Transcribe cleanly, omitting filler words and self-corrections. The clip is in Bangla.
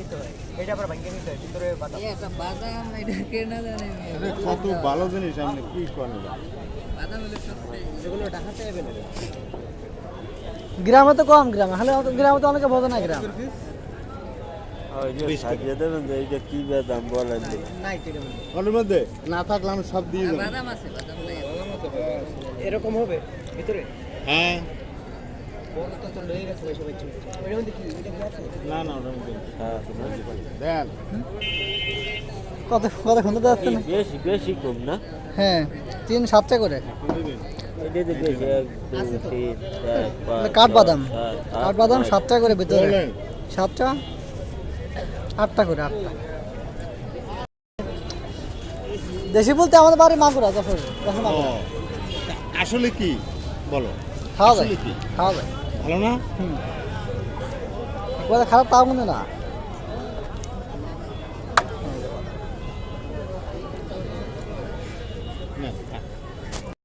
নিতে হয়, এটা আবার ভাঙিয়ে নিতে হয় ভিতরে বাদাম। একটা বাদাম এটা কে না জানে কত ভালো জিনিস আপনি কি করেন বাদাম হলে এগুলো ঢাকাতে অ্যাভেলেবেল। গ্রামে তো কম, গ্রামে তো অনেকে বোঝে না গ্রাম। সাজিয়ে দেবেন যে এইটা কি দাম বলেন নাই তো এরকম। ওর মধ্যে না থাকলে আমি সব দিয়ে দেবো বাদাম আছে বাদাম নাই এরকম হবে ভিতরে। হ্যাঁ বড় তো লয়ে গেছে ভাই সবাই চিনছে। ওইটার মধ্যে কি এটা কি আছে? না না ওটার মধ্যে দেন কত খুঁজে যাচ্ছে না। বেশি বেশি কম না হ্যাঁ 3-7টা করে এটা তো বেশি 1 2 3 4 5 কাঠবাদাম 7টা করে ভিতরে, 7টা 8টা করে 8টা। দেশি বলতে আমাদের বাড়ি মাগুরা, যশোর মাগুরা। আসলে কি বলো খাওয়া যায়, আসলে কি খাওয়া যায়। ভালো না একবারে খারাপ তাও মনে না।